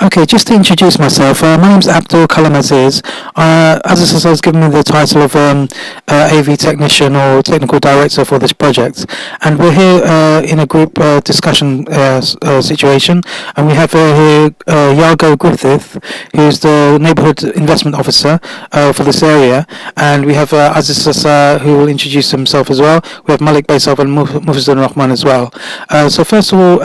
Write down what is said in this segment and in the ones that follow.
Okay, just to introduce myself, my name's Abdul Kalam Aziz. Aziz has given me the title of AV technician or technical director for this project, and we're here in a group discussion situation, and we have here Ijargo Griffith, who's the neighbourhood investment officer for this area, and we have Aziz who will introduce himself as well. We have Malik Baisov and Mufizur Rahman as well. So first of all,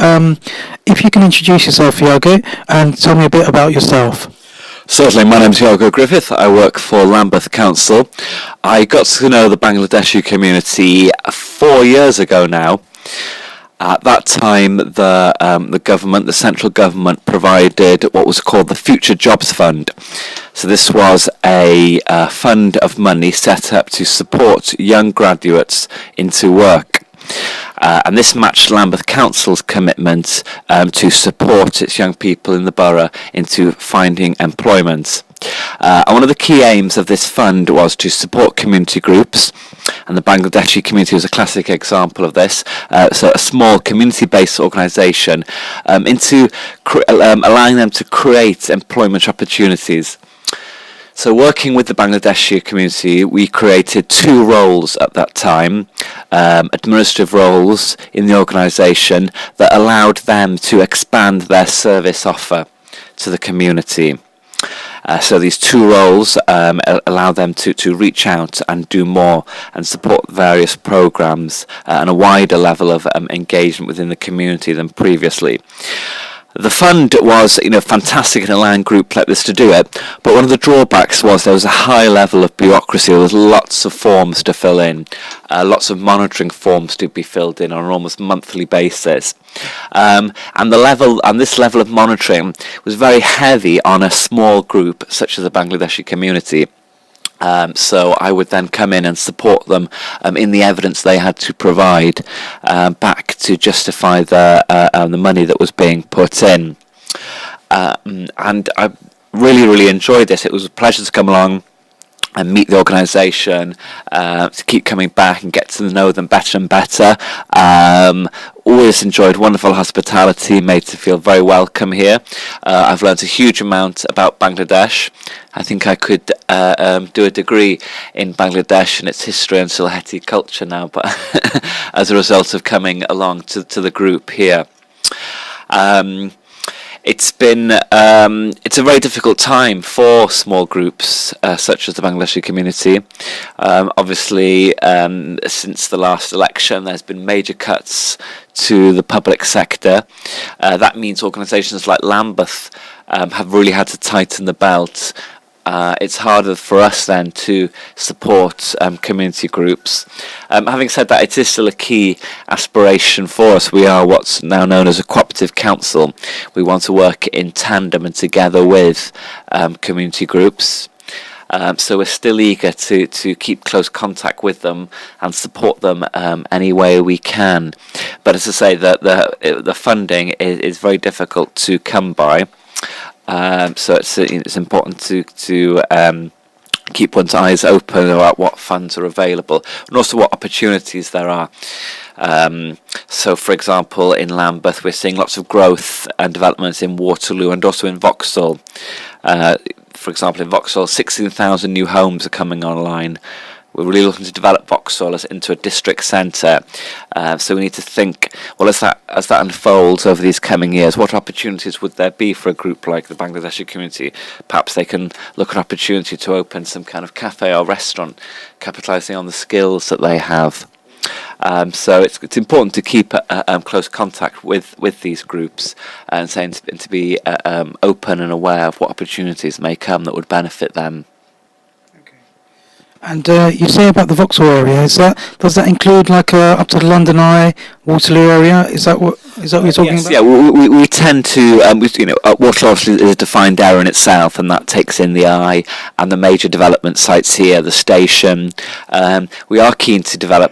if you can introduce yourself, Ijargo, and tell me a bit about yourself. Certainly, my name's Ijargo Griffith. I work for Lambeth Council. I got to know the Bangladeshi community 4 years ago now. At that time, the government, the central government, provided what was called the Future Jobs Fund. So this was a fund of money set up to support young graduates into work. And this matched Lambeth Council's commitment to support its young people in the borough into finding employment. And one of the key aims of this fund was to support community groups, and the Bangladeshi community was a classic example of this. So a small community-based organisation into allowing them to create employment opportunities. So working with the Bangladeshi community, we created 2 roles at that time, administrative roles in the organisation that allowed them to expand their service offer to the community. So these 2 roles allow them to reach out and do more and support various programmes and a wider level of engagement within the community than previously. The fund was, fantastic in allowing groups like this to do it, but one of the drawbacks was there was a high level of bureaucracy. There was lots of forms to fill in, lots of monitoring forms to be filled in on an almost monthly basis. And this level of monitoring was very heavy on a small group such as the Bangladeshi community. So I would then come in and support them in the evidence they had to provide back to justify the money that was being put in. And I really enjoyed this. It was a pleasure to come along and meet the organisation, to keep coming back and get to know them better and better. Always enjoyed wonderful hospitality, made to feel very welcome here. I've learned a huge amount about Bangladesh. I think I could do a degree in Bangladesh and its history and Sylheti culture now, but as a result of coming along to the group here. It's a very difficult time for small groups such as the Bangladeshi community. Obviously, since the last election, there's been major cuts to the public sector. That means organisations like Lambeth have really had to tighten the belt. It's harder for us then to support community groups. Having said that, it is still a key aspiration for us. We are what's now known as a cooperative council. We want to work in tandem and together with community groups. So we're still eager to keep close contact with them and support them any way we can. But as I say, the funding is very difficult to come by. So it's important to keep one's eyes open about what funds are available and also what opportunities there are. So, for example, in Lambeth, we're seeing lots of growth and developments in Waterloo and also in Vauxhall. For example, in Vauxhall, 16,000 new homes are coming online. We're really looking to develop Vauxhall into a district centre. So we need to think, well, as that unfolds over these coming years, what opportunities would there be for a group like the Bangladeshi community? Perhaps they can look at opportunity to open some kind of cafe or restaurant, capitalising on the skills that they have. So it's important to keep close contact with these groups and to be open and aware of what opportunities may come that would benefit them. And you say about the Vauxhall area, does that include like up to the London Eye, Waterloo area? Is that what you're talking about? Yeah, we tend to, Waterloo obviously is a defined area in itself, and that takes in the Eye and the major development sites here, the station. We are keen to develop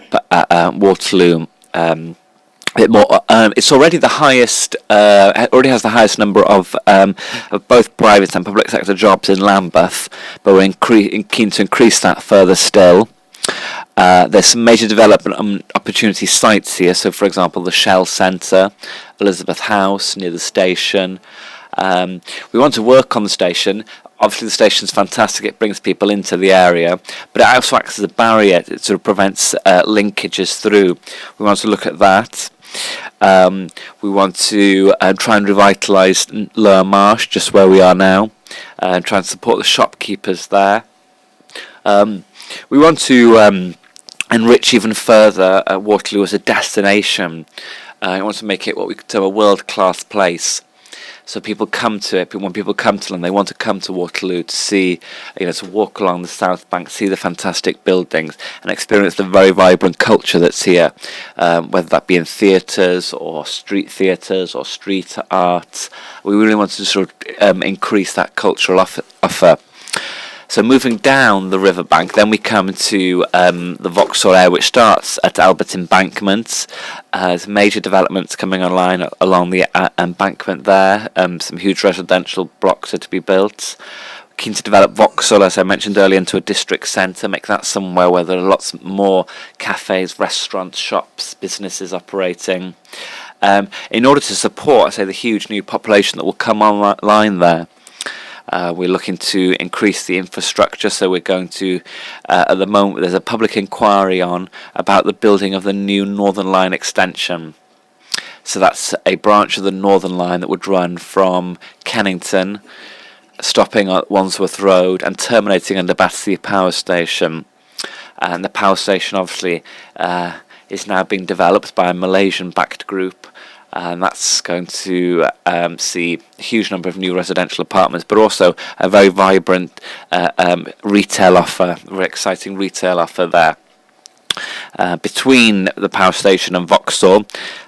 Waterloo. Bit more. It's already the highest. Already has the highest number of both private and public sector jobs in Lambeth, but we're keen to increase that further still. There's some major development opportunity sites here. So, for example, the Shell Centre, Elizabeth House near the station. We want to work on the station. Obviously, the station's fantastic. It brings people into the area, but it also acts as a barrier. It sort of prevents linkages through. We want to look at that. We want to try and revitalise Lower Marsh, just where we are now, and try and support the shopkeepers there. We want to enrich even further Waterloo as a destination. We want to make it what we could term a world-class place. So people come to it. When people come to London, they want to come to Waterloo to see, to walk along the South Bank, see the fantastic buildings, and experience the very vibrant culture that's here, whether that be in theatres or street theatres or street art. We really want to sort of increase that cultural offer. So moving down the riverbank, then we come to the Vauxhall area, which starts at Albert Embankment. There's major developments coming online along the embankment there. Some huge residential blocks are to be built. Keen to develop Vauxhall, as I mentioned earlier, into a district centre, make that somewhere where there are lots more cafes, restaurants, shops, businesses operating. In order to support, I say, the huge new population that will come online there, we're looking to increase the infrastructure, so we're going to, at the moment, there's a public inquiry on about the building of the new Northern Line extension. So that's a branch of the Northern Line that would run from Kennington, stopping at Wandsworth Road and terminating under Battersea Power Station. And the power station, obviously, is now being developed by a Malaysian-backed group. And that's going to see a huge number of new residential apartments, but also a very vibrant retail offer, very exciting retail offer there. Between the power station and Vauxhall,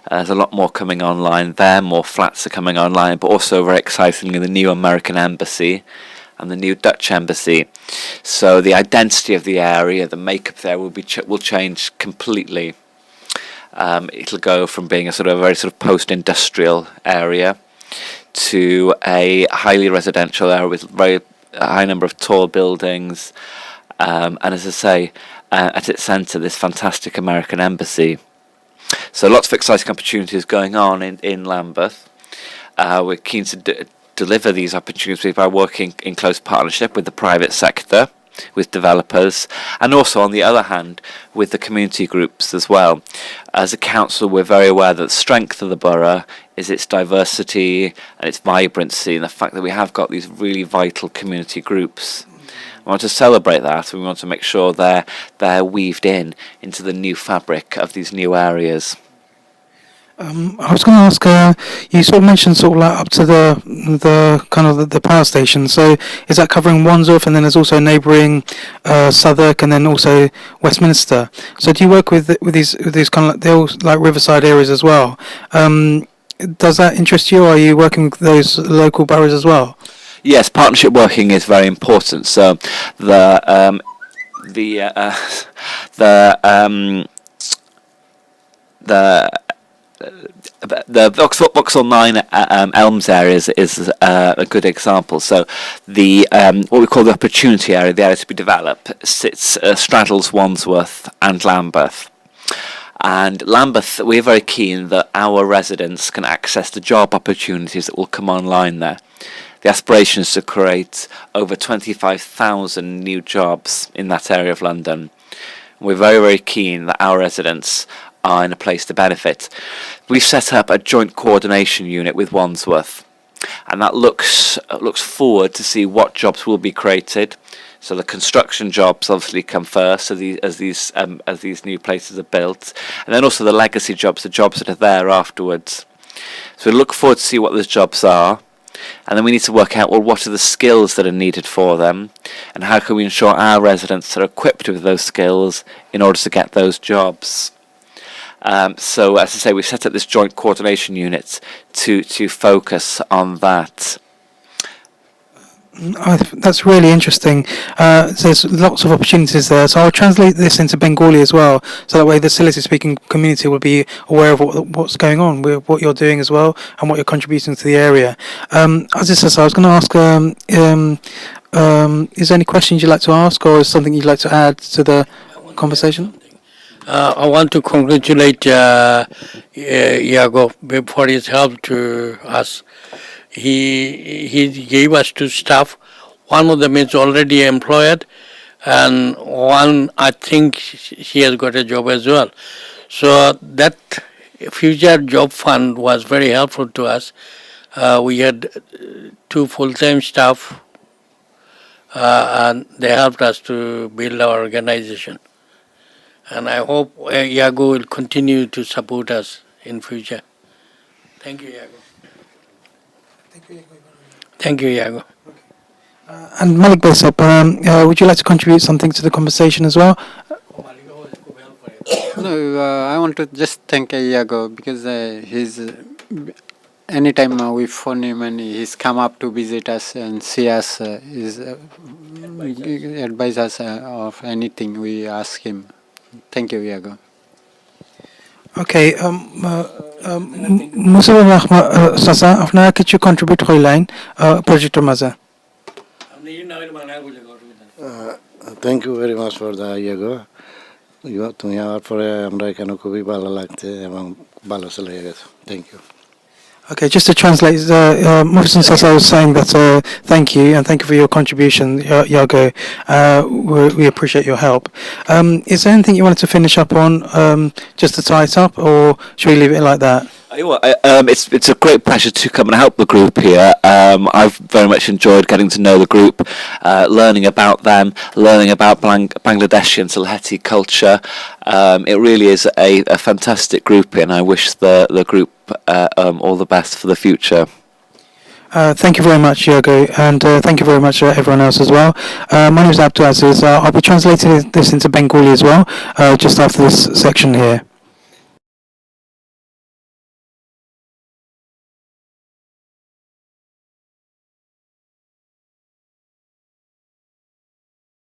there's a lot more coming online there, more flats are coming online, but also very excitingly the new American Embassy and the new Dutch Embassy. So the identity of the area, the makeup there will change completely. It'll go from being a very post-industrial area to a highly residential area with very high number of tall buildings, and as I say, at its centre, this fantastic American Embassy. So lots of exciting opportunities going on in Lambeth. We're keen to deliver these opportunities by working in close partnership with the private sector, with developers, and also on the other hand with the community groups as well. As a council, we're very aware that the strength of the borough is its diversity and its vibrancy, and the fact that we have got these really vital community groups. We want to celebrate that, and we want to make sure they're weaved into the new fabric of these new areas. I was going to ask, you sort of mentioned up to the power station. So is that covering Wandsworth, and then there's also neighbouring Southwark, and then also Westminster? So do you work with these they're all like riverside areas as well? Does that interest you? Or are you working with those local boroughs as well? Yes, partnership working is very important. So the Vauxhall 9 Elms area is a good example. So the what we call the opportunity area, the area to be developed, straddles Wandsworth and Lambeth. And Lambeth, we're very keen that our residents can access the job opportunities that will come online there. The aspiration is to create over 25,000 new jobs in that area of London. We're very, very keen that our residents are in a place to benefit. We've set up a joint coordination unit with Wandsworth, and that looks forward to see what jobs will be created. So the construction jobs obviously come first, as these new places are built, and then also the legacy jobs, the jobs that are there afterwards. So we look forward to see what those jobs are. And then we need to work out, what are the skills that are needed for them, and how can we ensure our residents are equipped with those skills in order to get those jobs. So, as I say, we set up this joint coordination unit to focus on that. That's really interesting. There's lots of opportunities there. So I'll translate this into Bengali as well, so that way the Silesi-speaking community will be aware of what's going on, with what you're doing as well, and what you're contributing to the area. Aziz, I was going to ask, is there any questions you'd like to ask, or is something you'd like to add to the conversation? I want to congratulate Ijargo for his help to us he gave us two staff. One of them is already employed, and one I think she has got a job as well. So that future job fund was very helpful to us. We had two full-time staff, and they helped us to build our organization. And I hope Ijargo will continue to support us in future. Thank you, Ijargo. Thank you, Ijargo. And Malik Besop, would you like to contribute something to the conversation as well? No, I want to just thank Ijargo because he's anytime we phone him and he's come up to visit us and see us, advise us of anything we ask him. Thank you, Ijargo. Okay, মুসলিম চাচা আপনারা কিছু contribute হইলেন প্রজেক্টের মাঝে thank you very much for the ইয়েগো তুমি আওয়ার পরে আমরা এখানে খুবই ভালো লাগছে এবং ভালো চলে গেছে thank you Okay, just to translate, Mohsen Sasa was saying that thank you and thank you for your contribution, Ijargo. We appreciate your help. Is there anything you wanted to finish up on, just to tie it up, or should we leave it like that? It's a great pleasure to come and help the group here. I've very much enjoyed getting to know the group, learning about them, learning about Bangladeshi and Sylheti culture. It really is a fantastic group, and I wish the group all the best for the future. Thank you very much, Ijargo, and thank you very much everyone else as well. My name is Abdul Aziz. I'll be translating this into Bengali as well, just after this section here.